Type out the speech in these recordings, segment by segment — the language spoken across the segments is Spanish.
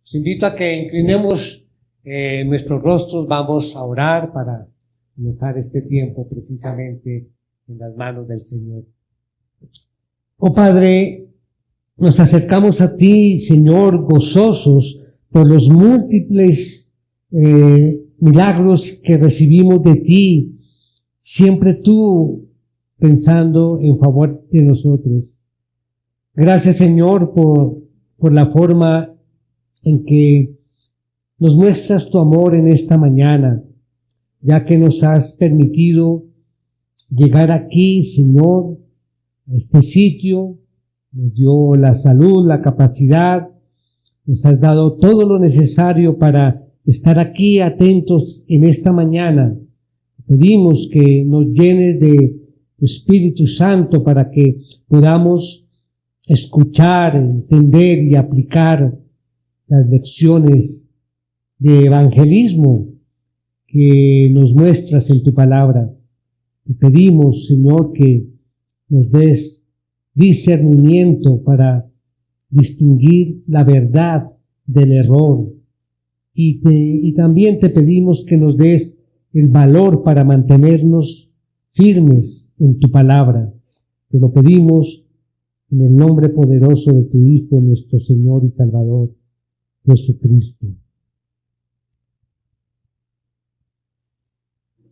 Os invito a que inclinemos nuestros rostros, vamos a orar para colocar este tiempo precisamente en las manos del Señor. Oh Padre, nos acercamos a ti, Señor, gozosos por los múltiples milagros que recibimos de ti, siempre tú pensando en favor de nosotros. Gracias, Señor, por la forma en que nos muestras tu amor en esta mañana, ya que nos has permitido llegar aquí, Señor, a este sitio, nos dio la salud, la capacidad, nos has dado todo lo necesario para estar aquí atentos en esta mañana. Pedimos que nos llenes de tu Espíritu Santo para que podamos escuchar, entender y aplicar las lecciones de evangelismo que nos muestras en tu palabra. Te pedimos, Señor, que nos des discernimiento para distinguir la verdad del error. Y también te pedimos que nos des el valor para mantenernos firmes en tu palabra. Te lo pedimos en el nombre poderoso de tu Hijo, nuestro Señor y Salvador, Jesucristo.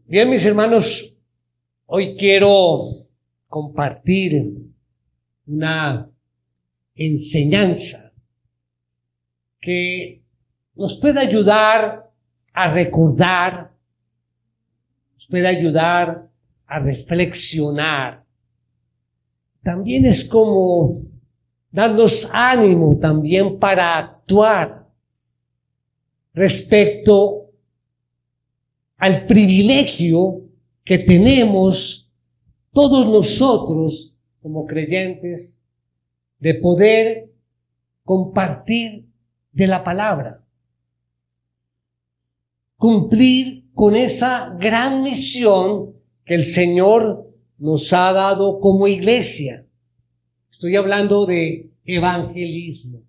Bien, mis hermanos, hoy quiero compartir una enseñanza que nos puede ayudar a recordar, nos puede ayudar a reflexionar. También es como darnos ánimo también para actuar respecto al privilegio que tenemos todos nosotros como creyentes de poder compartir de la palabra, cumplir con esa gran misión que el Señor nos ha dado como iglesia. Estoy hablando de evangelismo.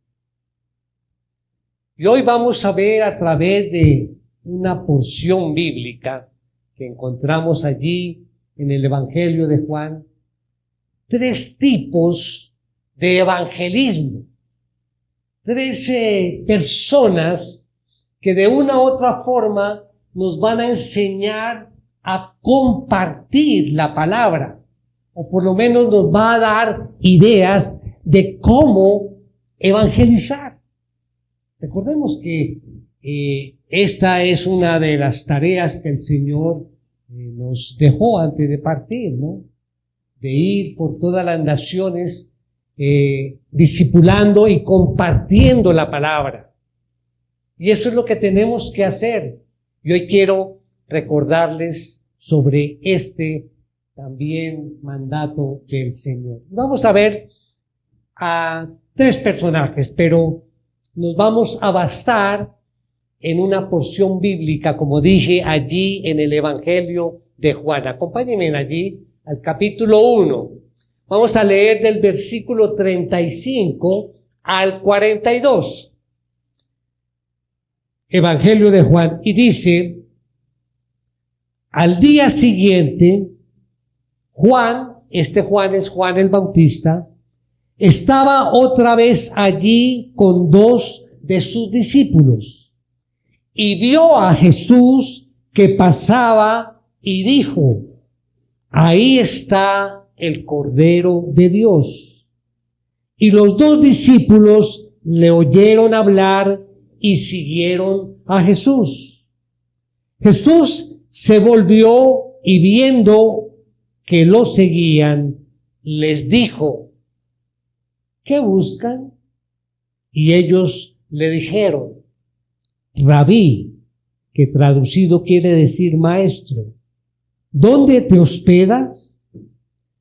Y hoy vamos a ver a través de una porción bíblica que encontramos allí en el Evangelio de Juan, 3 tipos de evangelismo. 13 personas que de una u otra forma nos van a enseñar a compartir la palabra, o por lo menos nos va a dar ideas de cómo evangelizar. Recordemos que esta es una de las tareas que el Señor nos dejó antes de partir, ¿no? De ir por todas las naciones discipulando y compartiendo la palabra. Y eso es lo que tenemos que hacer. Y hoy quiero recordarles sobre este también mandato del Señor. Vamos a ver a 3 personajes, pero nos vamos a basar en una porción bíblica, como dije, allí en el Evangelio de Juan. Acompáñenme allí al capítulo 1. Vamos a leer del versículo 35 al 42. Evangelio de Juan. Y dice: al día siguiente, Juan, este Juan es Juan el Bautista, estaba otra vez allí con 2 de sus discípulos. Y vio a Jesús que pasaba y dijo: ahí está el Cordero de Dios. Y los 2 discípulos le oyeron hablar y siguieron a Jesús. Jesús se volvió y viendo que lo seguían, les dijo: ¿qué buscan? Y ellos le dijeron: Rabí, que traducido quiere decir maestro, ¿dónde te hospedas?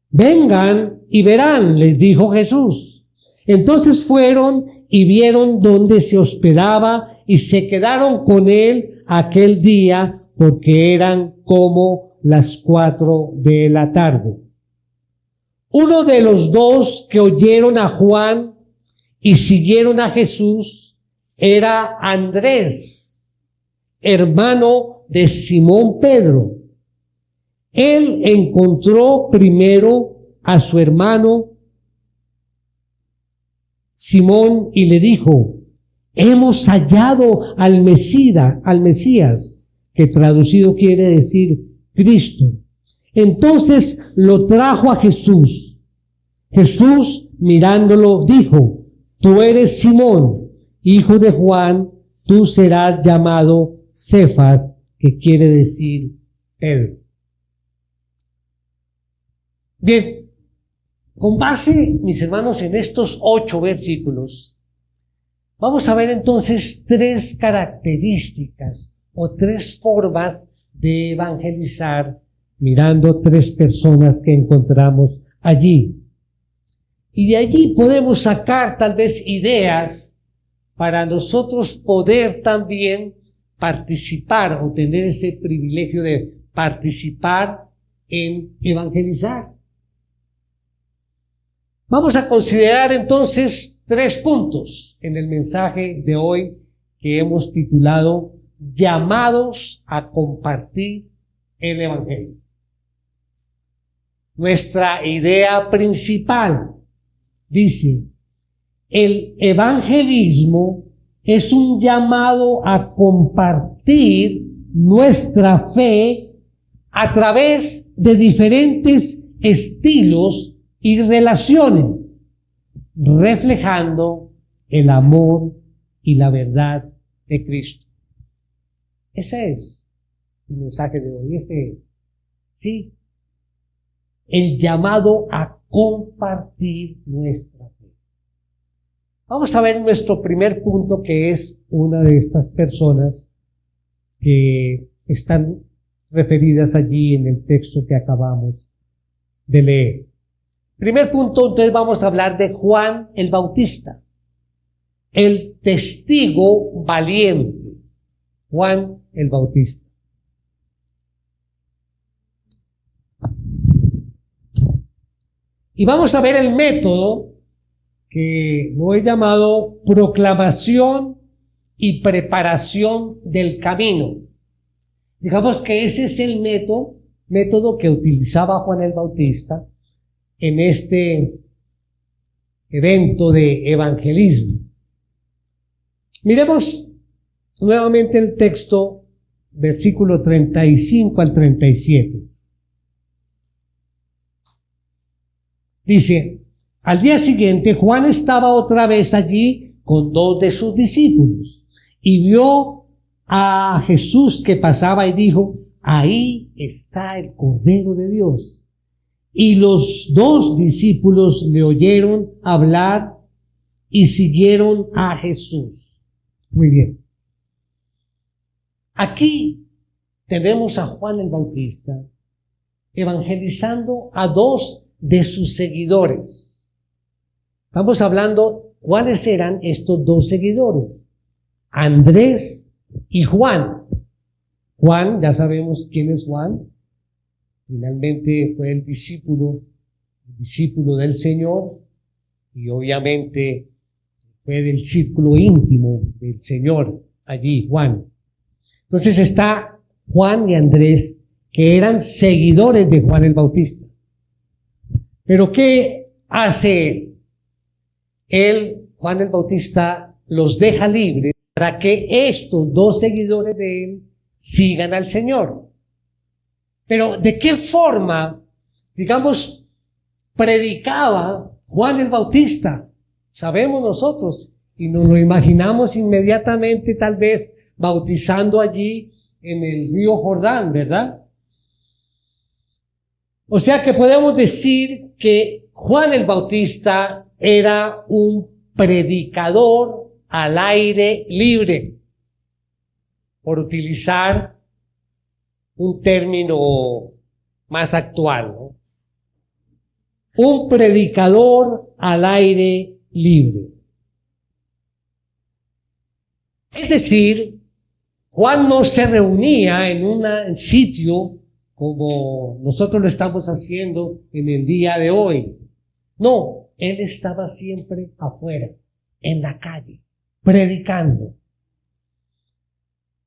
Vengan y verán, les dijo Jesús. Entonces fueron y vieron dónde se hospedaba y se quedaron con él aquel día, porque eran como las 4 de la tarde. Uno de los 2 que oyeron a Juan y siguieron a Jesús era Andrés, hermano de Simón Pedro. Él encontró primero a su hermano Simón y le dijo: hemos hallado al Mesías, que traducido quiere decir Cristo. Entonces lo trajo a Jesús. Jesús, mirándolo, dijo: tú eres Simón, hijo de Juan, tú serás llamado Cefas, que quiere decir Pedro. Bien, con base, mis hermanos, en estos 8 versículos, vamos a ver entonces 3 características o 3 formas de evangelizar, mirando 3 personas que encontramos allí. Y de allí podemos sacar tal vez ideas para nosotros poder también participar o tener ese privilegio de participar en evangelizar. Vamos a considerar entonces 3 puntos en el mensaje de hoy que hemos titulado Llamados a compartir el Evangelio. Nuestra idea principal dice: el evangelismo es un llamado a compartir nuestra fe a través de diferentes estilos y relaciones, reflejando el amor y la verdad de Cristo. Ese es el mensaje de hoy. Ese es, sí, el llamado a compartir nuestra fe. Vamos a ver nuestro primer punto, que es una de estas personas que están referidas allí en el texto que acabamos de leer. Primer punto, entonces vamos a hablar de Juan el Bautista, el testigo valiente. Juan el Bautista. Y vamos a ver el método que lo he llamado proclamación y preparación del camino. Digamos que ese es el método que utilizaba Juan el Bautista en este evento de evangelismo. Miremos nuevamente el texto, versículo 35 al 37. Dice: al día siguiente Juan estaba otra vez allí con 2 de sus discípulos y vio a Jesús que pasaba y dijo: ahí está el Cordero de Dios. Y los 2 discípulos le oyeron hablar y siguieron a Jesús. Muy bien. Aquí tenemos a Juan el Bautista evangelizando a 2 de sus seguidores. Estamos hablando cuáles eran estos 2 seguidores: Andrés y Juan. Juan, ya sabemos quién es Juan. Finalmente fue el discípulo del Señor, y obviamente fue del círculo íntimo del Señor allí, Juan. Entonces está Juan y Andrés, que eran seguidores de Juan el Bautista. Pero ¿qué hace él? Él, Juan el Bautista, los deja libres para que estos 2 seguidores de él sigan al Señor. Pero ¿de qué forma, digamos, predicaba Juan el Bautista? Sabemos nosotros y nos lo imaginamos inmediatamente, tal vez bautizando allí en el río Jordán, ¿verdad? O sea que podemos decir que Juan el Bautista era un predicador al aire libre, por utilizar un término más actual, ¿no? Un predicador al aire libre. Es decir, Juan no se reunía en un sitio como nosotros lo estamos haciendo en el día de hoy. No, él estaba siempre afuera, en la calle, predicando.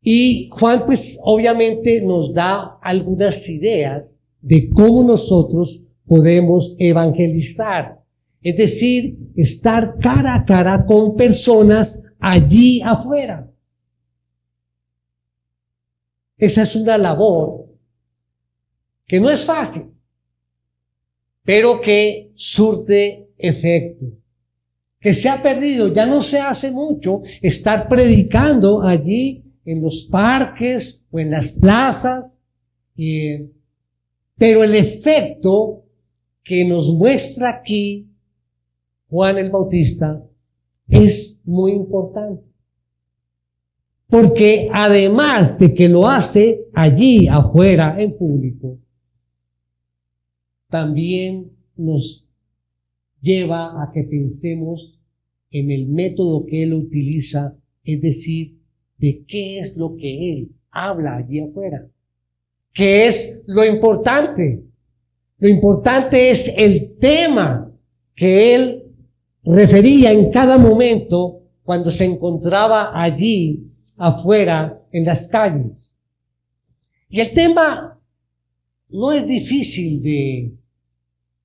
Y Juan, pues, obviamente nos da algunas ideas de cómo nosotros podemos evangelizar. Es decir, estar cara a cara con personas allí afuera. Esa es una labor que no es fácil, pero que surte efecto. Que se ha perdido, ya no se hace mucho estar predicando allí en los parques o en las plazas, pero el efecto que nos muestra aquí Juan el Bautista es muy importante. Porque además de que lo hace allí afuera en público, también nos lleva a que pensemos en el método que él utiliza, es decir, de qué es lo que él habla allí afuera. ¿Qué es lo importante? Lo importante es el tema que él refería en cada momento cuando se encontraba allí afuera en las calles. Y el tema no es difícil de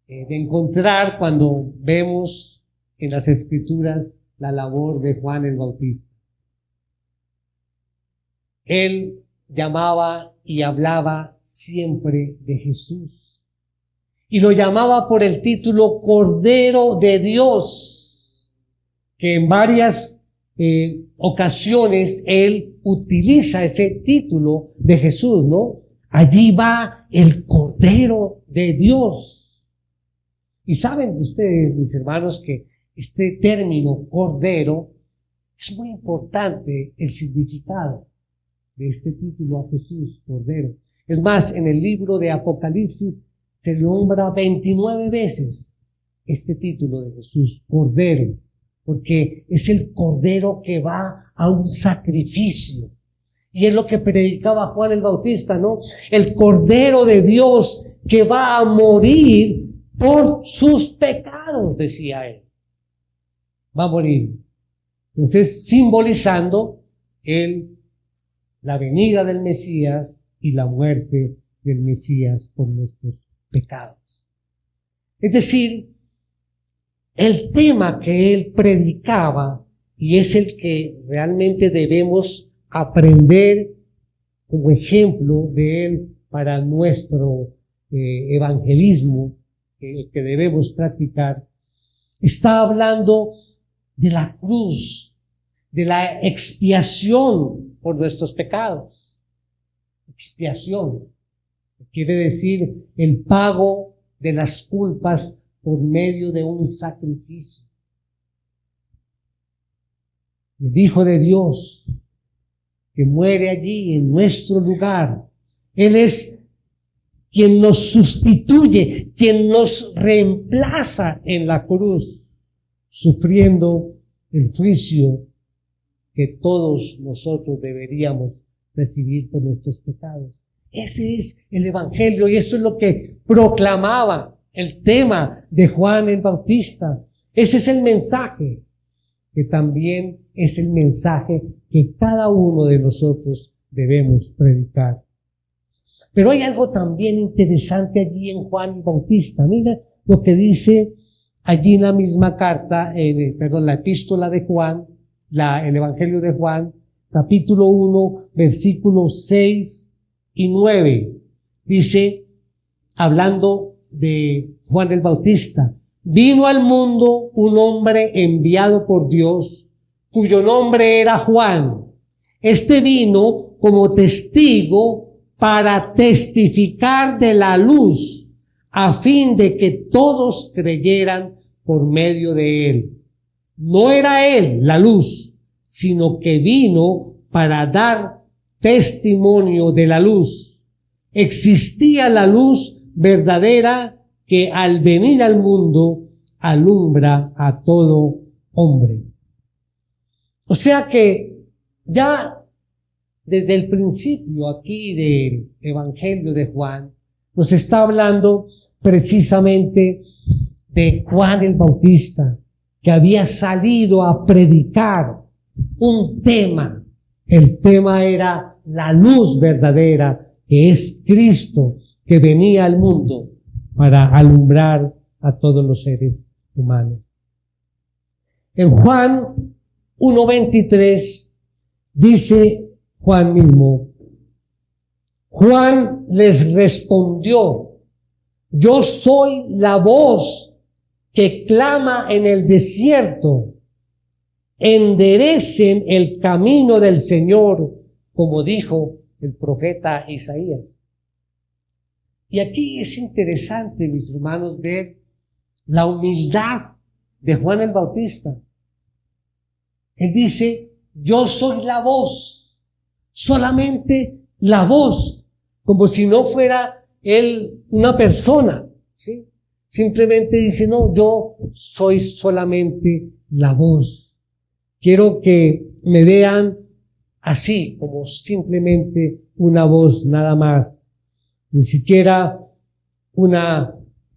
encontrar cuando vemos en las Escrituras la labor de Juan el Bautista. Él llamaba y hablaba siempre de Jesús. Y lo llamaba por el título Cordero de Dios, que en varias ocasiones él utiliza ese título de Jesús, ¿no? Allí va el Cordero de Dios. Y saben ustedes, mis hermanos, que este término Cordero es muy importante el significado de este título a Jesús, Cordero. Es más, en el libro de Apocalipsis se nombra 29 veces este título de Jesús, Cordero, porque es el Cordero que va a un sacrificio. Y es lo que predicaba Juan el Bautista, ¿no? El Cordero de Dios que va a morir por sus pecados, decía él. Va a morir. Entonces, simbolizando la venida del Mesías y la muerte del Mesías por nuestros pecados. Es decir, el tema que él predicaba, y es el que realmente debemos aprender como ejemplo de él para nuestro evangelismo, que debemos practicar, está hablando de la cruz, de la expiación por nuestros pecados. Expiación quiere decir el pago de las culpas por medio de un sacrificio. El Hijo de Dios que muere allí en nuestro lugar, Él es quien nos sustituye, quien nos reemplaza en la cruz, sufriendo el juicio que todos nosotros deberíamos recibir por nuestros pecados. Ese es el Evangelio y eso es lo que proclamaba el tema de Juan el Bautista. Ese es el mensaje, que también es el mensaje que cada uno de nosotros debemos predicar. Pero hay algo también interesante allí en Juan el Bautista. Mira lo que dice allí en la misma carta, la epístola de Juan, el Evangelio de Juan, capítulo 1, versículos 6 y 9. Dice, hablando de Juan el Bautista, vino al mundo un hombre enviado por Dios, cuyo nombre era Juan. Este vino como testigo para testificar de la luz, a fin de que todos creyeran por medio de él. No era él la luz, sino que vino para dar testimonio de la luz. Existía la luz verdadera que al venir al mundo alumbra a todo hombre. O sea que ya desde el principio aquí del Evangelio de Juan, nos está hablando precisamente de Juan el Bautista, que había salido a predicar un tema. El tema era la luz verdadera, que es Cristo, que venía al mundo para alumbrar a todos los seres humanos. En Juan 1:23 dice Juan mismo, Juan les respondió, yo soy la voz que clama en el desierto, enderecen el camino del Señor, como dijo el profeta Isaías. Y aquí es interesante, mis hermanos, ver la humildad de Juan el Bautista. Él dice, yo soy la voz, solamente la voz, como si no fuera él una persona, ¿sí? Simplemente dice, no, yo soy solamente la voz. Quiero que me vean así, como simplemente una voz nada más, ni siquiera una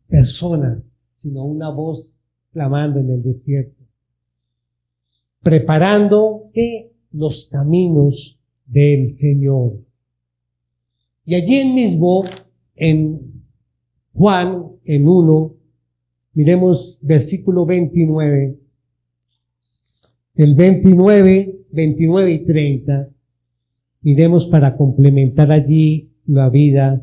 persona, sino una voz clamando en el desierto, preparando los caminos del Señor. Y allí mismo, en Juan, en 1, miremos versículo 29, del 29 y 30, miremos para complementar allí la vida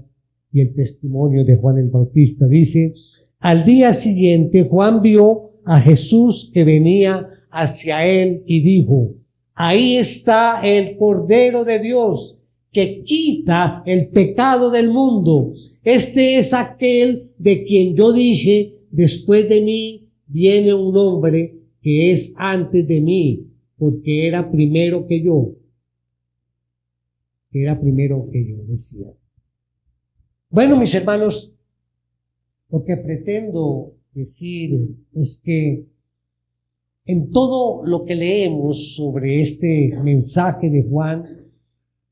y el testimonio de Juan el Bautista. Dice, al día siguiente Juan vio a Jesús que venía hacia él y dijo, ahí está el Cordero de Dios que quita el pecado del mundo. Este es aquel de quien yo dije, después de mí viene un hombre que es antes de mí, porque era primero que yo. Era primero que yo, decía. Bueno, mis hermanos, lo que pretendo decir es que en todo lo que leemos sobre este mensaje de Juan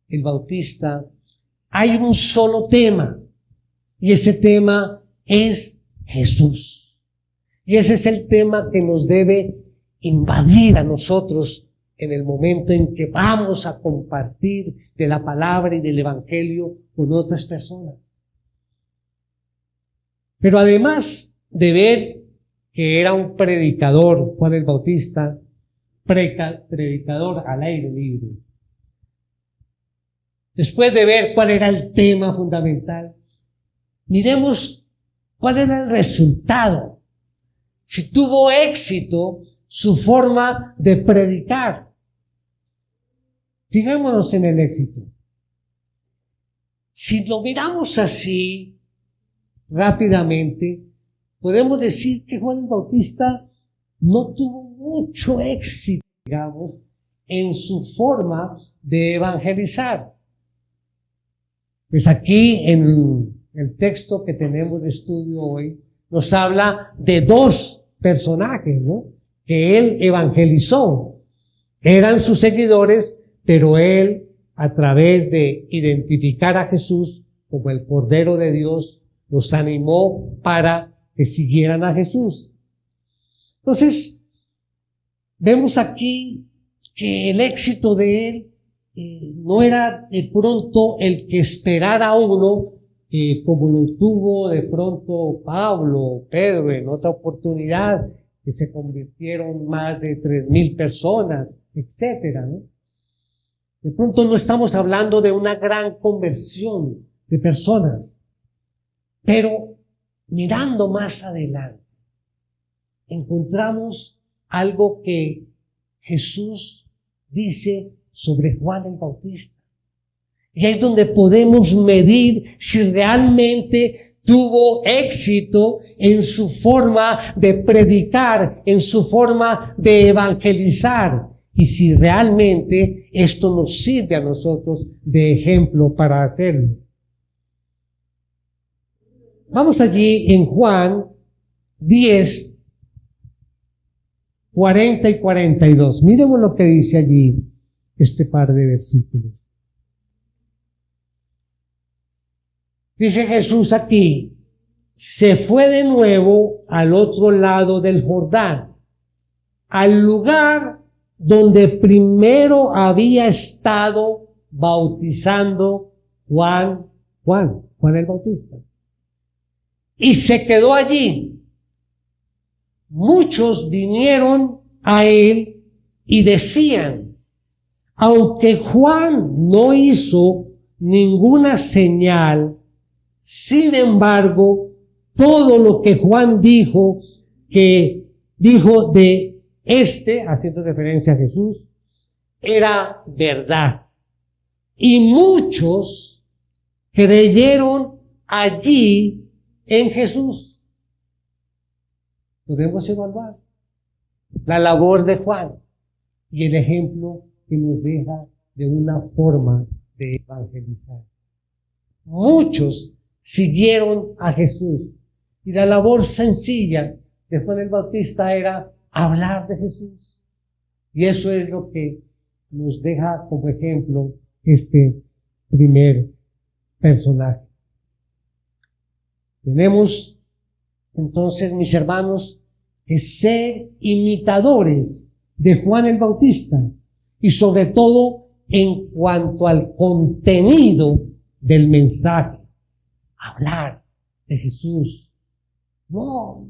el Bautista, hay un solo tema, y ese tema es Jesús. Y ese es el tema que nos debe invadir a nosotros en el momento en que vamos a compartir de la palabra y del Evangelio con otras personas. Pero además de ver que era un predicador, Juan el Bautista, predicador al aire libre, después de ver cuál era el tema fundamental, miremos cuál era el resultado. Si tuvo éxito su forma de predicar. Fijémonos en el éxito. Si lo miramos así, rápidamente, podemos decir que Juan el Bautista no tuvo mucho éxito, digamos, en su forma de evangelizar. Pues aquí en el texto que tenemos de estudio hoy, nos habla de dos personajes, ¿no?, que él evangelizó. Eran sus seguidores, pero él, a través de identificar a Jesús como el Cordero de Dios, los animó para que siguieran a Jesús. Entonces, vemos aquí que el éxito de él no era de pronto el que esperara uno, como lo tuvo de pronto Pablo, Pedro en otra oportunidad, que se convirtieron más de 3,000 personas, etcétera, ¿no? De pronto no estamos hablando de una gran conversión de personas, pero mirando más adelante, encontramos algo que Jesús dice sobre Juan el Bautista. Y ahí es donde podemos medir si realmente tuvo éxito en su forma de predicar, en su forma de evangelizar, y si realmente esto nos sirve a nosotros de ejemplo para hacerlo. Vamos allí en Juan 10, 40 y 42. Miremos lo que dice allí este par de versículos. Dice Jesús aquí, se fue de nuevo al otro lado del Jordán, al lugar donde primero había estado bautizando Juan el Bautista. Y se quedó allí. Muchos vinieron a él y decían, aunque Juan no hizo ninguna señal, sin embargo, todo lo que Juan dijo de haciendo referencia a Jesús, era verdad. Y muchos creyeron allí en Jesús. Podemos evaluar la labor de Juan y el ejemplo que nos deja de una forma de evangelizar. Muchos siguieron a Jesús y la labor sencilla de Juan el Bautista era hablar de Jesús. Y eso es lo que nos deja como ejemplo este primer personaje. Tenemos entonces, mis hermanos, que ser imitadores de Juan el Bautista y sobre todo en cuanto al contenido del mensaje. Hablar de Jesús. No,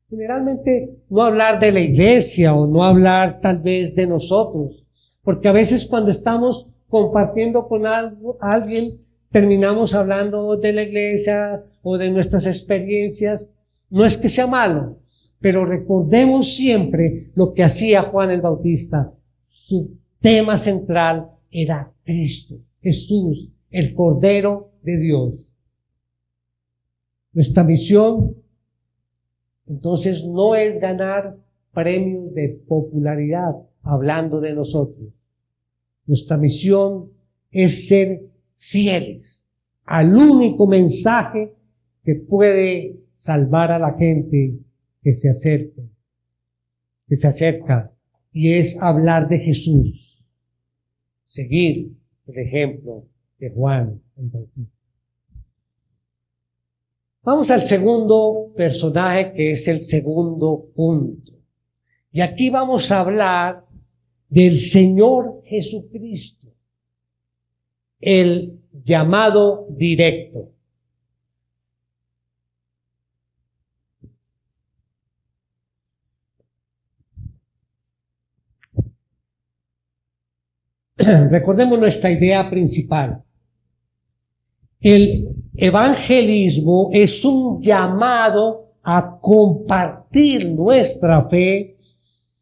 generalmente no hablar de la iglesia o no hablar tal vez de nosotros, porque a veces cuando estamos compartiendo con alguien terminamos hablando de la iglesia o de nuestras experiencias. No es que sea malo, pero recordemos siempre lo que hacía Juan el Bautista. Su tema central era Cristo, Jesús, el Cordero de Dios. Nuestra misión, entonces, no es ganar premios de popularidad hablando de nosotros. Nuestra misión es ser fieles al único mensaje que puede salvar a la gente que se acerca, y es hablar de Jesús. Seguir el ejemplo de Juan el Bautista. Vamos al segundo personaje, que es el segundo punto. Y aquí vamos a hablar del Señor Jesucristo, el llamado directo. Recordemos nuestra idea principal. El evangelismo es un llamado a compartir nuestra fe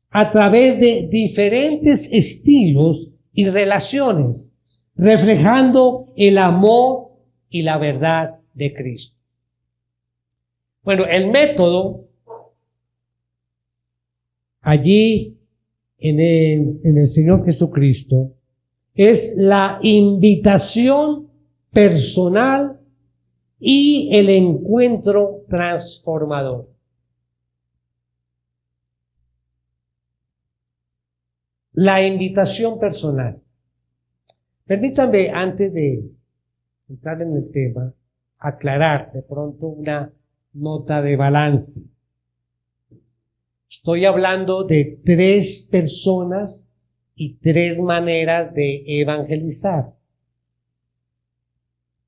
a través de diferentes estilos y relaciones, reflejando el amor y la verdad de Cristo. Bueno, el método allí en el Señor Jesucristo es la invitación personal y el encuentro transformador. La invitación personal. Permítanme, antes de entrar en el tema, aclarar de pronto una nota de balance. Estoy hablando de 3 personas y 3 maneras de evangelizar.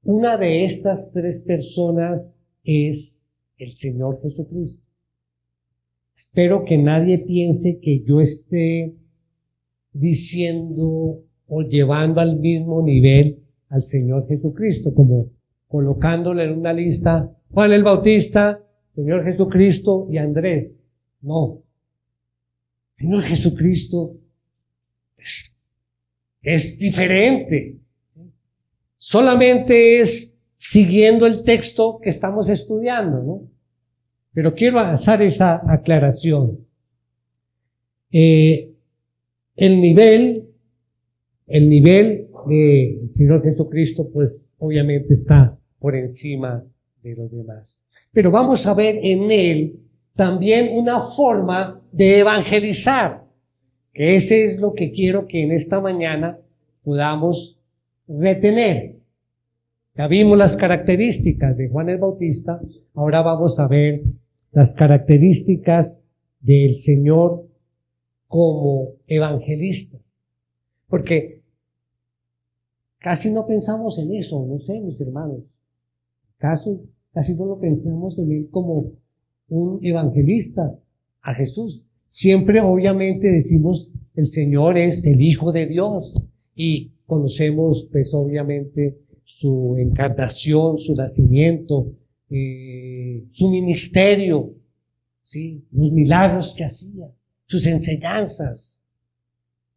Una de estas 3 personas es el Señor Jesucristo. Espero que nadie piense que yo esté diciendo o llevando al mismo nivel al Señor Jesucristo, como colocándole en una lista Juan el Bautista, Señor Jesucristo y Andrés. No. Señor Jesucristo es diferente. Solamente es siguiendo el texto que estamos estudiando, ¿no? Pero quiero hacer esa aclaración. El nivel del Señor Jesucristo, pues obviamente está por encima de los demás. Pero vamos a ver en él también una forma de evangelizar, que ese es lo que quiero que en esta mañana podamos retener. Ya vimos las características de Juan el Bautista, ahora vamos a ver las características del Señor como evangelistas. Porque casi no pensamos en eso, no sé, mis hermanos. Casi no lo pensamos en él como un evangelista a Jesús. Siempre, obviamente, decimos el Señor es el Hijo de Dios y conocemos, pues, obviamente, su encarnación, su nacimiento, su ministerio, ¿sí? Los milagros que hacía, sus enseñanzas.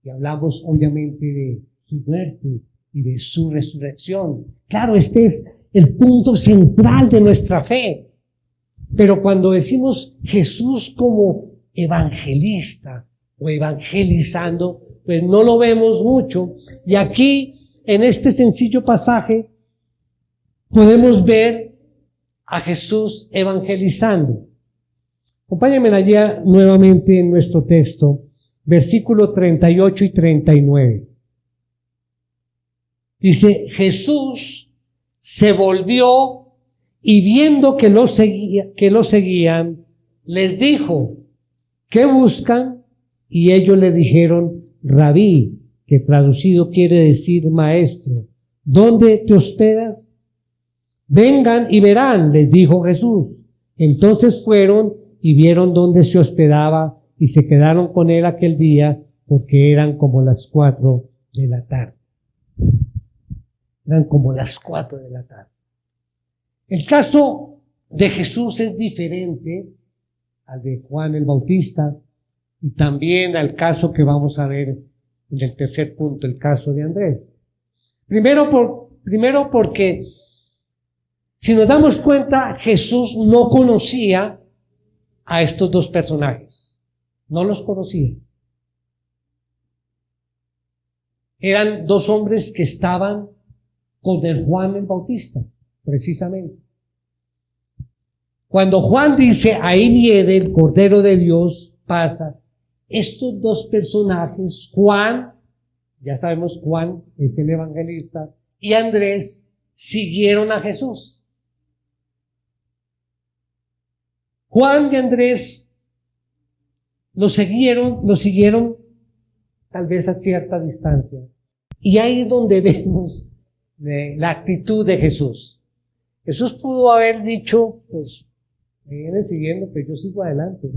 Y hablamos, obviamente, de su muerte y de su resurrección. Claro, este es el punto central de nuestra fe. Pero cuando decimos Jesús como evangelista o evangelizando, pues no lo vemos mucho. Y aquí, en este sencillo pasaje, podemos ver a Jesús evangelizando. Acompáñenme allá nuevamente en nuestro texto, versículos 38 y 39. Dice, Jesús se volvió y viendo que lo seguían, les dijo, ¿qué buscan? Y ellos le dijeron, Rabí, que traducido quiere decir maestro, ¿dónde te hospedas? Vengan y verán, les dijo Jesús. Entonces fueron y vieron dónde se hospedaba y se quedaron con él aquel día porque eran como las 4 de la tarde. Eran como las 4 de la tarde. El caso de Jesús es diferente al de Juan el Bautista y también al caso que vamos a ver en el tercer punto, el caso de Andrés. Primero porque, si nos damos cuenta, Jesús no conocía a estos dos personajes. No los conocía. Eran dos hombres que estaban con el Juan el Bautista, precisamente. Cuando Juan dice, ahí viene el Cordero de Dios, pasa, estos dos personajes, Juan, ya sabemos Juan es el evangelista, y Andrés, siguieron a Jesús. Juan y Andrés lo siguieron tal vez a cierta distancia. Y ahí es donde vemos la actitud de Jesús. Jesús pudo haber dicho, pues, me vienen siguiendo, pues yo sigo adelante.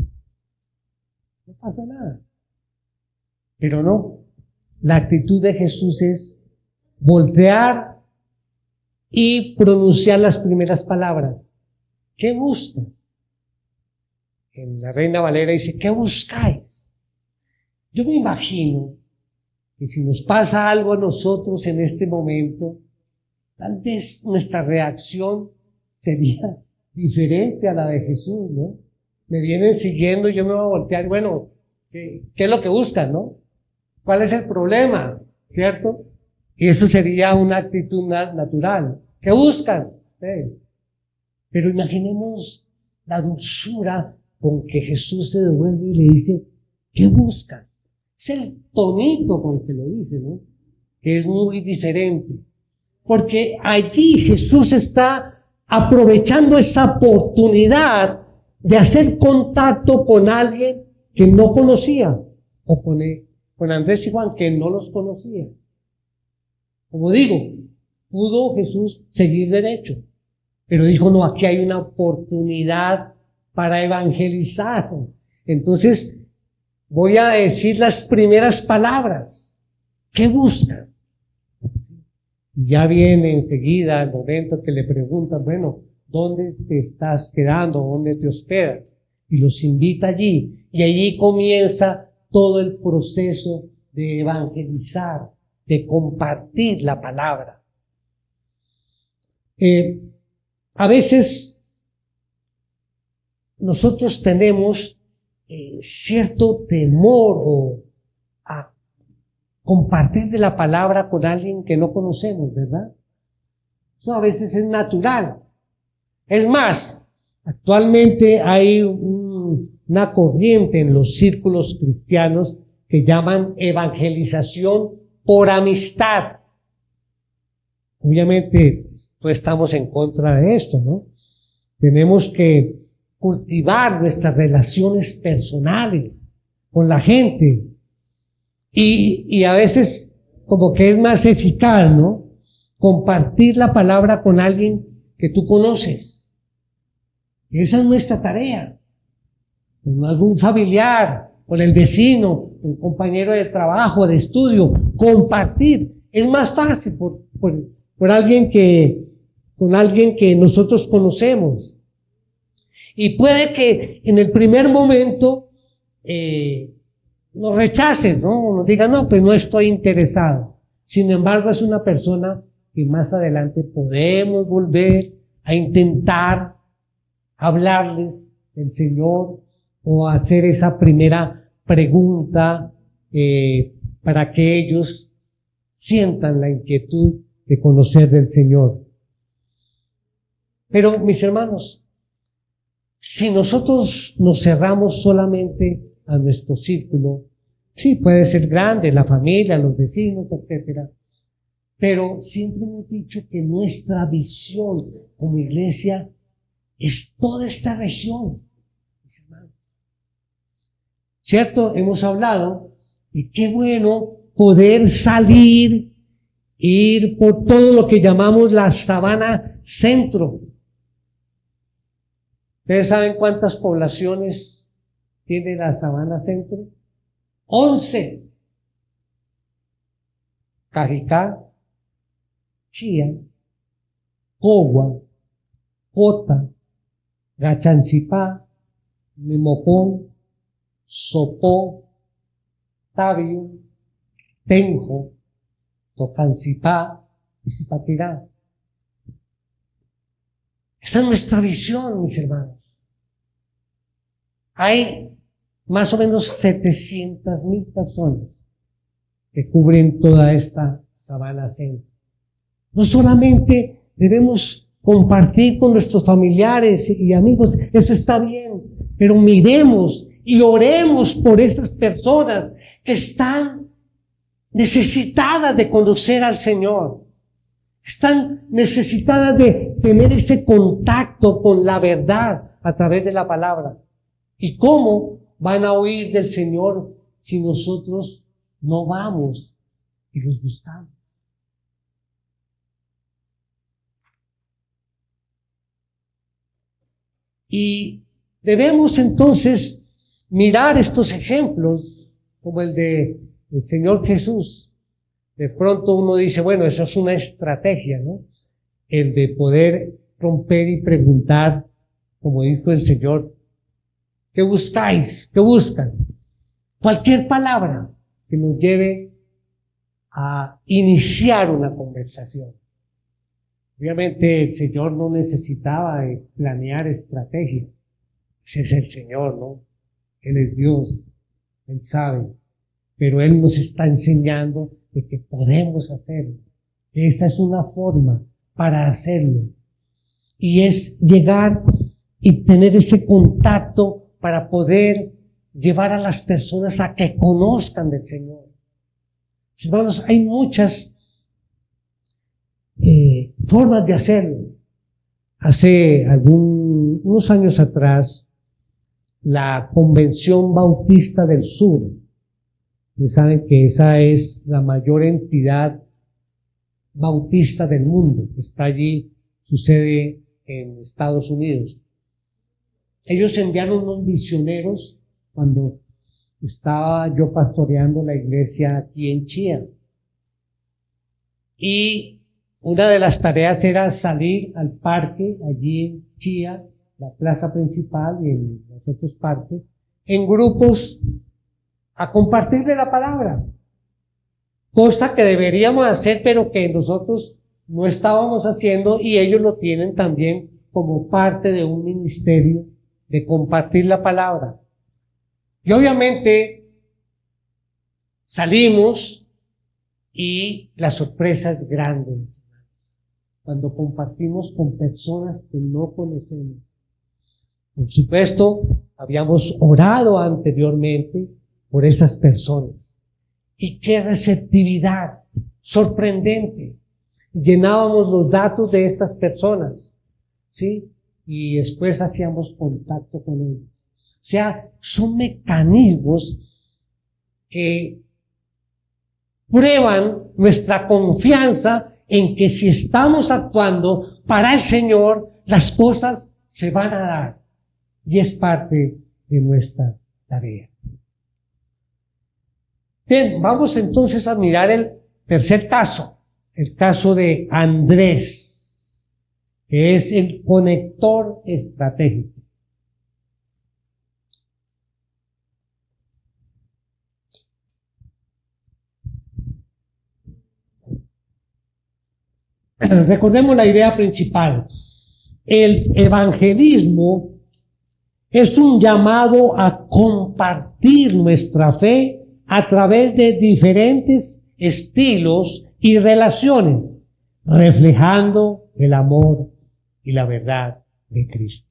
No pasa nada. Pero no. La actitud de Jesús es voltear y pronunciar las primeras palabras. ¿Qué buscan? En la Reina Valera dice, ¿qué buscáis? Yo me imagino que si nos pasa algo a nosotros en este momento, tal vez nuestra reacción sería diferente a la de Jesús, ¿no? Me vienen siguiendo, yo me voy a voltear, bueno, ¿qué es lo que buscan, no? ¿Cuál es el problema? ¿Cierto? Y eso sería una actitud natural. ¿Qué buscan? Pero imaginemos la dulzura con que Jesús se devuelve y le dice, ¿qué buscan? Es el tonito con que lo dice, ¿no? Que es muy diferente. Porque allí Jesús está aprovechando esa oportunidad de hacer contacto con alguien que no conocía, o con Andrés y Juan, que no los conocía. Como digo, pudo Jesús seguir derecho, pero dijo, no, aquí hay una oportunidad para evangelizar. Entonces, voy a decir las primeras palabras. ¿Qué buscan? Ya viene enseguida el momento que le preguntan, bueno, ¿dónde te estás quedando? ¿Dónde te hospedas? Y los invita allí. Y allí comienza todo el proceso de evangelizar, de compartir la palabra. A veces nosotros tenemos cierto temor a compartir de la palabra con alguien que no conocemos, ¿verdad? Eso a veces es natural. Es más, actualmente hay una corriente en los círculos cristianos que llaman evangelización por amistad. Obviamente, no estamos en contra de esto, ¿no? Tenemos que cultivar nuestras relaciones personales con la gente, Y a veces como que es más eficaz, ¿no? Compartir la palabra con alguien que tú conoces. Esa es nuestra tarea. Con algún familiar, con el vecino, un compañero de trabajo, de estudio, compartir. Es más fácil por alguien con alguien que nosotros conocemos. Y puede que en el primer momento nos rechacen, ¿no? Nos digan, no, pues no estoy interesado. Sin embargo, es una persona que más adelante podemos volver a intentar hablarles del Señor o hacer esa primera pregunta para que ellos sientan la inquietud de conocer del Señor. Pero, mis hermanos, si nosotros nos cerramos solamente a nuestro círculo, sí, puede ser grande, la familia, los vecinos, etcétera, pero siempre hemos dicho que nuestra visión como iglesia es toda esta región, mis hermanos. ¿Cierto? Hemos hablado y qué bueno poder salir, ir por todo lo que llamamos la Sabana Centro. ¿Ustedes saben cuántas poblaciones tiene la Sabana Centro? 11. Cajicá, Chía, Cogua, Jota, Gachancipá, Mimopón, Sopó, Tabio, Tenjo, Tocancipá y Zipaquirá. Esta es nuestra visión, mis hermanos. Hay más o menos 700,000 personas que cubren toda esta sabana centro. No solamente debemos compartir con nuestros familiares y amigos, eso está bien, pero miremos y oremos por esas personas que están necesitadas de conocer al Señor. Están necesitadas de tener ese contacto con la verdad a través de la palabra. ¿Y cómo van a oír del Señor si nosotros no vamos y los buscamos? Y debemos entonces mirar estos ejemplos como el de el Señor Jesús. De pronto uno dice, bueno, eso es una estrategia, ¿no? El de poder romper y preguntar, como dijo el Señor, ¿qué buscáis? ¿Qué buscan? Cualquier palabra que nos lleve a iniciar una conversación. Obviamente el Señor no necesitaba de planear estrategias. Ese es el Señor, ¿no? Él es Dios, Él sabe. Pero Él nos está enseñando de que podemos hacerlo. Esa es una forma para hacerlo. Y es llegar y tener ese contacto para poder llevar a las personas a que conozcan del Señor. Hermanos, hay muchas formas de hacerlo. Hace unos años atrás, la Convención Bautista del Sur, ustedes saben que esa es la mayor entidad bautista del mundo, que está allí, su sede en Estados Unidos. Ellos enviaron unos misioneros cuando estaba yo pastoreando la iglesia aquí en Chía. Y una de las tareas era salir al parque, allí en Chía, la plaza principal y en los otros parques, en grupos, a compartirle la palabra. Cosa que deberíamos hacer, pero que nosotros no estábamos haciendo, y ellos lo tienen también como parte de un ministerio de compartir la palabra. Y obviamente salimos y la sorpresa es grande cuando compartimos con personas que no conocemos. Por supuesto, habíamos orado anteriormente por esas personas. Y qué receptividad sorprendente. Llenábamos los datos de estas personas, ¿sí? Y después hacíamos contacto con ellos. O sea, son mecanismos que prueban nuestra confianza en que si estamos actuando para el Señor, las cosas se van a dar. Y es parte de nuestra tarea. Bien, vamos entonces a mirar el tercer caso, el caso de Andrés, que es el conector estratégico. Recordemos la idea principal. El evangelismo es un llamado a compartir nuestra fe a través de diferentes estilos y relaciones, reflejando el amor y la verdad de Cristo.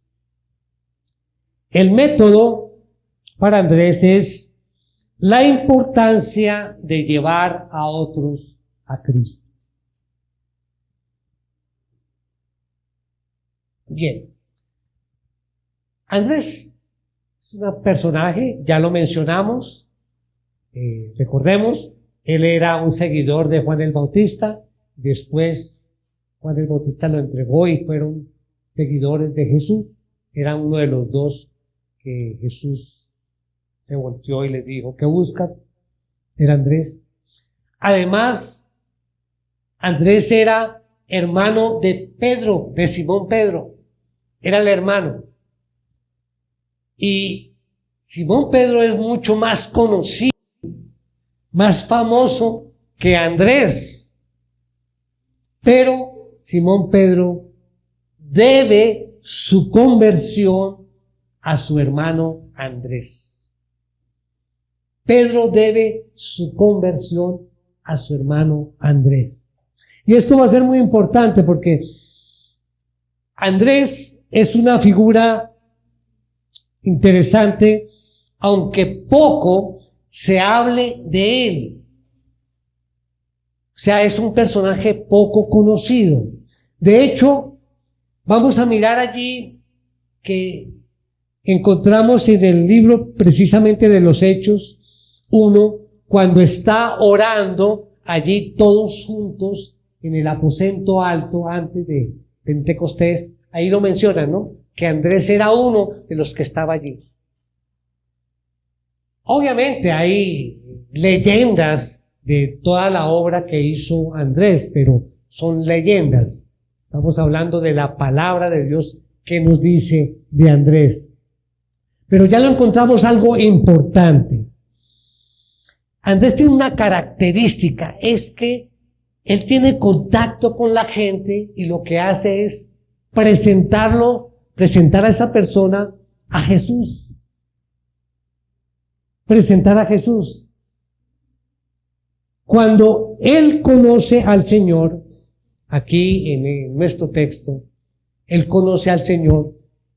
El método para Andrés es la importancia de llevar a otros a Cristo. Bien, Andrés es un personaje, ya lo mencionamos, recordemos, él era un seguidor de Juan el Bautista, después Juan el Bautista lo entregó y fueron seguidores de Jesús, era uno de los dos que Jesús se volteó y les dijo, ¿qué buscan? Era Andrés. Además, Andrés era hermano de Pedro, de Simón Pedro. Era el hermano. Y Simón Pedro es mucho más conocido, más famoso que Andrés. Pero Simón Pedro debe su conversión a su hermano Andrés. Pedro debe su conversión a su hermano Andrés. Y esto va a ser muy importante porque Andrés es una figura interesante, aunque poco se hable de él. O sea, es un personaje poco conocido. De hecho, vamos a mirar allí que encontramos en el libro precisamente de los Hechos 1, cuando está orando allí todos juntos en el aposento alto antes de Pentecostés. Ahí lo mencionan, ¿no? Que Andrés era uno de los que estaba allí. Obviamente hay leyendas de toda la obra que hizo Andrés, pero son leyendas. Estamos hablando de la palabra de Dios que nos dice de Andrés. Pero ya lo encontramos algo importante. Andrés tiene una característica, es que él tiene contacto con la gente y lo que hace es presentar a esa persona a Jesús. Presentar a Jesús. Cuando él conoce al Señor, aquí en nuestro texto, él conoce al Señor,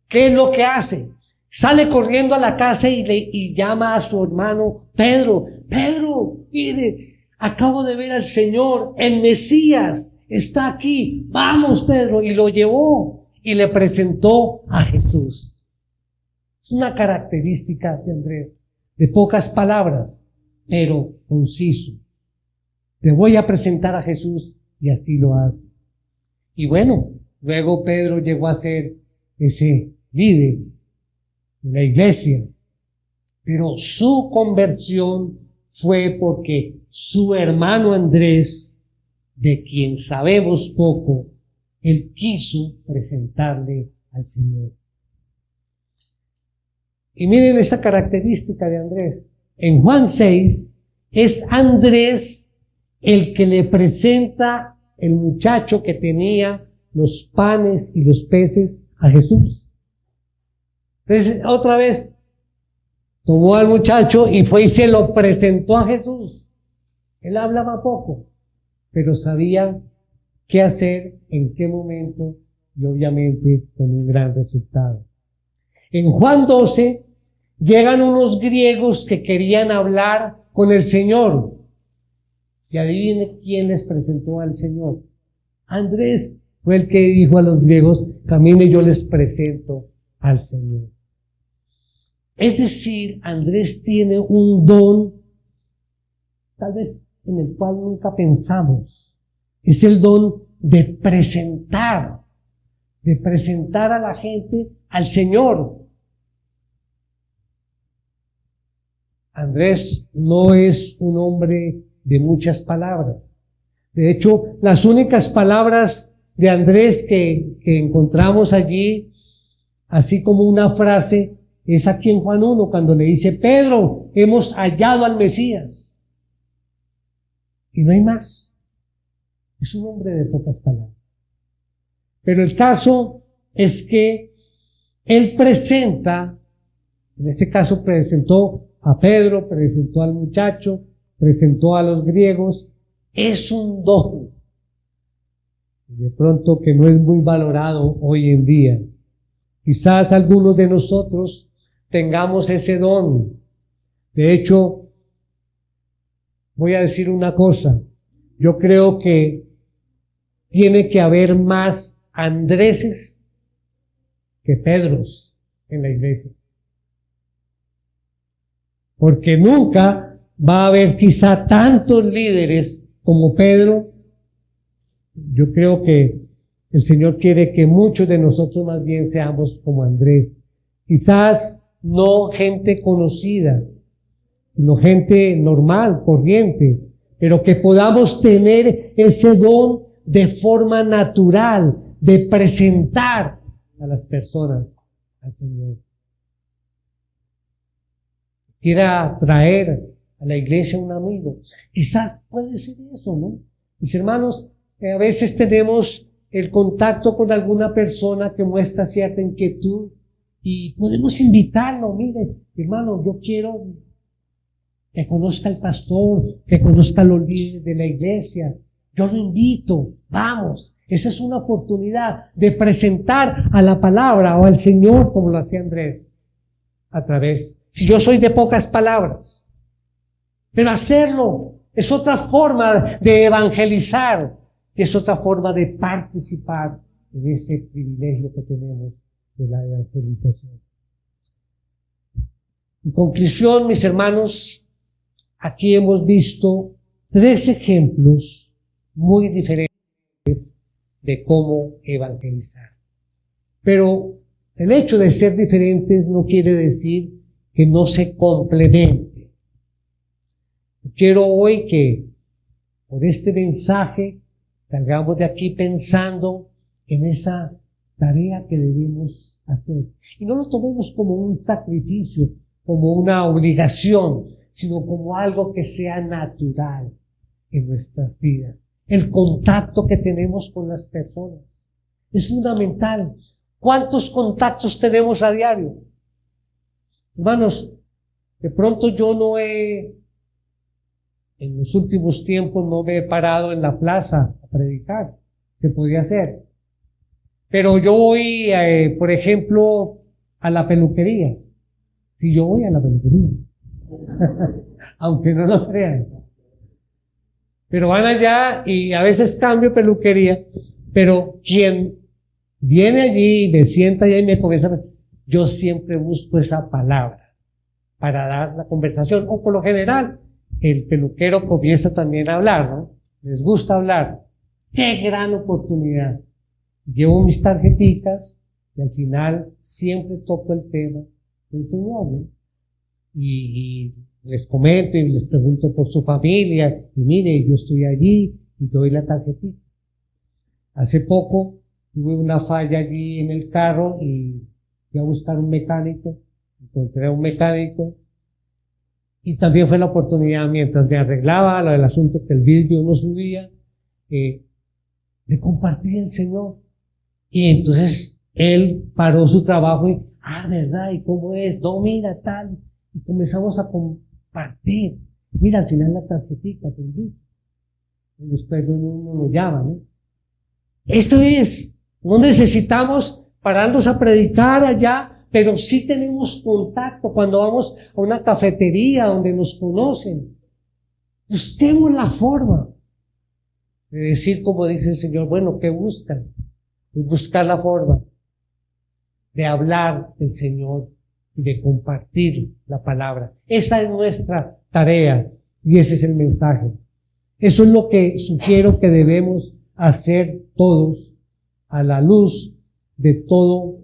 ¿qué es lo que hace? Sale corriendo a la casa y llama a su hermano Pedro. Pedro, mire, acabo de ver al Señor, el Mesías está aquí. Vamos, Pedro. Y lo llevó y le presentó a Jesús. Es una característica de Andrés, de pocas palabras, pero conciso. Te voy a presentar a Jesús y así lo hace. Y bueno, luego Pedro llegó a ser ese líder de la iglesia, pero su conversión fue porque su hermano Andrés, de quien sabemos poco, él quiso presentarle al Señor. Y miren esa característica de Andrés. En Juan 6 es Andrés el que le presenta el muchacho que tenía los panes y los peces a Jesús. Entonces, otra vez, tomó al muchacho y fue y se lo presentó a Jesús. Él hablaba poco, pero sabía qué hacer, en qué momento, y obviamente con un gran resultado. En Juan 12, llegan unos griegos que querían hablar con el Señor. Y adivinen quién les presentó al Señor. Andrés fue el que dijo a los griegos, camine, yo les presento al Señor. Es decir, Andrés tiene un don, tal vez en el cual nunca pensamos. Es el don de presentar a la gente al Señor. Andrés no es un hombre de muchas palabras. De hecho, las únicas palabras de Andrés que encontramos allí, así como una frase, es aquí en Juan 1, cuando le dice: Pedro, hemos hallado al Mesías. Y no hay más. Es un hombre de pocas palabras. Pero el caso es que él presenta, en este caso presentó a Pedro, presentó al muchacho, presentó a los griegos. Es un don, de pronto, que no es muy valorado hoy en día. Quizás algunos de nosotros tengamos ese don. De hecho, voy a decir una cosa. Yo creo que tiene que haber más Andréses que Pedros en la iglesia. Porque nunca va a haber quizá tantos líderes como Pedro. Yo creo que el Señor quiere que muchos de nosotros más bien seamos como Andrés. Quizás no gente conocida, sino gente normal, corriente, pero que podamos tener ese don de forma natural, de presentar a las personas al Señor. Quiera traer a la iglesia un amigo. Quizás puede ser eso, ¿no? Mis hermanos, a veces tenemos el contacto con alguna persona que muestra cierta inquietud y podemos invitarlo. Mire, hermano, yo quiero que conozca al pastor, que conozca a los líderes de la iglesia. Yo lo invito, vamos. Esa es una oportunidad de presentar a la palabra o al Señor, como lo hacía Andrés, a través. Si yo soy de pocas palabras, pero hacerlo es otra forma de evangelizar, es otra forma de participar en ese privilegio que tenemos de la evangelización. En conclusión, mis hermanos, aquí hemos visto 3 ejemplos muy diferentes de cómo evangelizar. Pero el hecho de ser diferentes no quiere decir que no se complemente. Quiero hoy que por este mensaje salgamos de aquí pensando en esa tarea que debemos hacer. Y no lo tomemos como un sacrificio, como una obligación, sino como algo que sea natural en nuestras vidas. El contacto que tenemos con las personas es fundamental. ¿Cuántos contactos tenemos a diario? Hermanos, de pronto yo en los últimos tiempos no me he parado en la plaza a predicar. Se podía hacer. Pero yo voy, por ejemplo, a la peluquería. Si yo voy a la peluquería. Aunque no lo crean. Pero van allá y a veces cambio peluquería. Pero quien viene allí y me sienta allá y me comienza a... Yo siempre busco esa palabra para dar la conversación. O por lo general, el peluquero comienza también a hablar, ¿no? Les gusta hablar. ¡Qué gran oportunidad! Llevo mis tarjetitas y al final siempre toco el tema del Señor, ¿no? Y les comento y les pregunto por su familia. Y mire, yo estoy allí y doy la tarjetita. Hace poco tuve una falla allí en el carro y fui a buscar un mecánico. Encontré a un mecánico. Y también fue la oportunidad, mientras me arreglaba lo del asunto que el vidrio no subía, de compartir el Señor. Y entonces él paró su trabajo y, ¿verdad? ¿Y cómo es? No, mira, tal. Y comenzamos a compartir. Mira, al final la tarjetita, te invito. Y después uno lo llama, ¿no? Esto es, no necesitamos pararnos a predicar allá, pero sí tenemos contacto cuando vamos a una cafetería donde nos conocen. Busquemos la forma de decir, como dice el Señor, bueno, ¿qué buscan? Es buscar la forma de hablar del Señor y de compartir la palabra. Esa es nuestra tarea y ese es el mensaje. Eso es lo que sugiero que debemos hacer todos a la luz de todo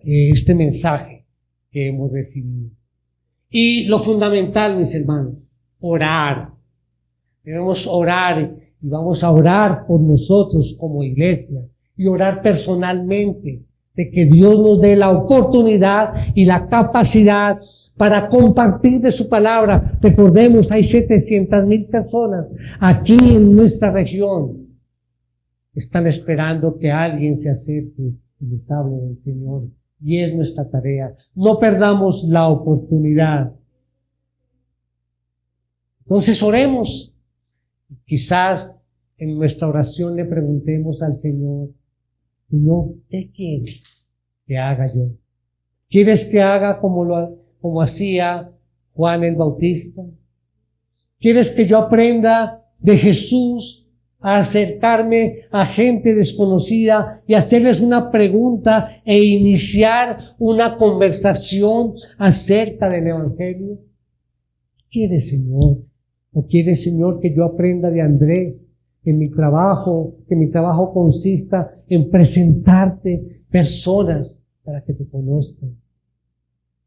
este mensaje que hemos recibido. Y lo fundamental, mis hermanos, orar. Debemos orar y vamos a orar por nosotros como iglesia y orar personalmente de que Dios nos dé la oportunidad y la capacidad para compartir de su palabra. Recordemos, hay 700,000 personas aquí en nuestra región. Están esperando que alguien se acerque y les hable del Señor. Y es nuestra tarea. No perdamos la oportunidad. Entonces oremos. Quizás en nuestra oración le preguntemos al Señor, Señor, ¿qué quieres que haga yo? ¿Quieres que haga como hacía Juan el Bautista? ¿Quieres que yo aprenda de Jesús a acercarme a gente desconocida y hacerles una pregunta e iniciar una conversación acerca del Evangelio? ¿Quieres, Señor? ¿O quieres, Señor, que yo aprenda de Andrés, que mi trabajo consista en presentarte personas para que te conozcan?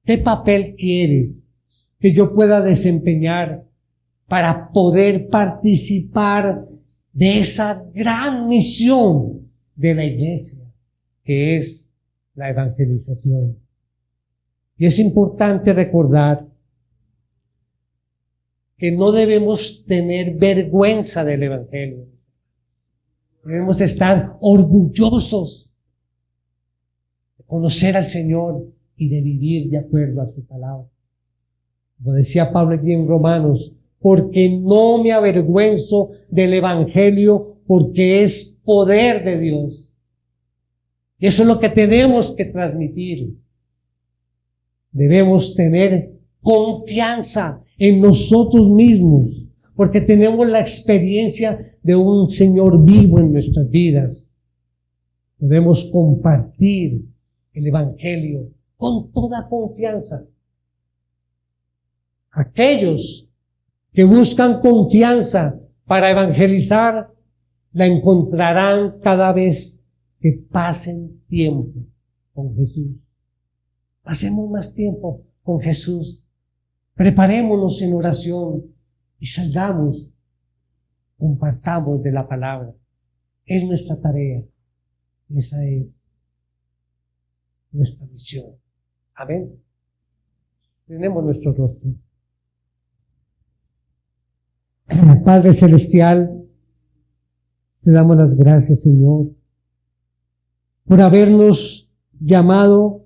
¿Qué papel quieres que yo pueda desempeñar para poder participar de esa gran misión de la iglesia, que es la evangelización? Y es importante recordar que no debemos tener vergüenza del Evangelio. Debemos estar orgullosos de conocer al Señor y de vivir de acuerdo a su palabra. Como decía Pablo aquí en Romanos, porque no me avergüenzo del Evangelio, porque es poder de Dios. Y eso es lo que tenemos que transmitir. Debemos tener confianza en nosotros mismos, porque tenemos la experiencia de un Señor vivo en nuestras vidas. Podemos compartir el Evangelio con toda confianza. Aquellos que buscan confianza para evangelizar, la encontrarán cada vez que pasen tiempo con Jesús. Pasemos más tiempo con Jesús. Preparémonos en oración y salgamos, compartamos de la palabra. Es nuestra tarea. Esa es nuestra misión. Amén. Tenemos nuestro rostro. Padre Celestial, te damos las gracias, Señor, por habernos llamado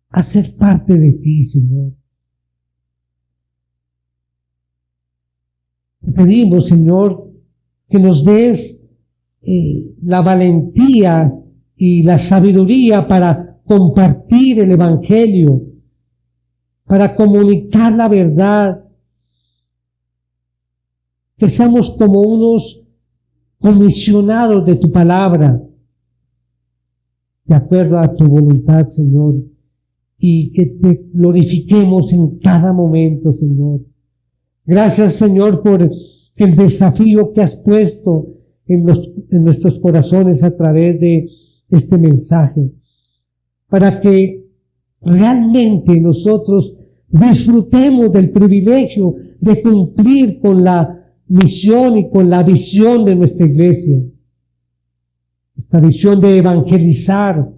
a ser parte de ti, Señor. Te pedimos, Señor, que nos des la valentía y la sabiduría para compartir el Evangelio, para comunicar la verdad, que seamos como unos comisionados de tu palabra, de acuerdo a tu voluntad, Señor, y que te glorifiquemos en cada momento, Señor. Gracias, Señor, por el desafío que has puesto en nuestros corazones a través de este mensaje, para que realmente nosotros disfrutemos del privilegio de cumplir con la misión y con la visión de nuestra iglesia. Esta visión de evangelizar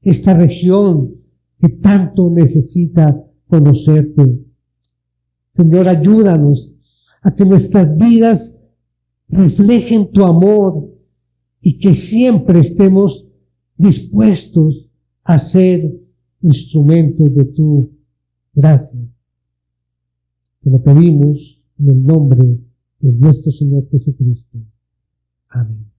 esta región que tanto necesita conocerte. Señor, ayúdanos a que nuestras vidas reflejen tu amor y que siempre estemos dispuestos a ser instrumentos de tu gracia. Te lo pedimos en el nombre de nuestro Señor Jesucristo. Amén.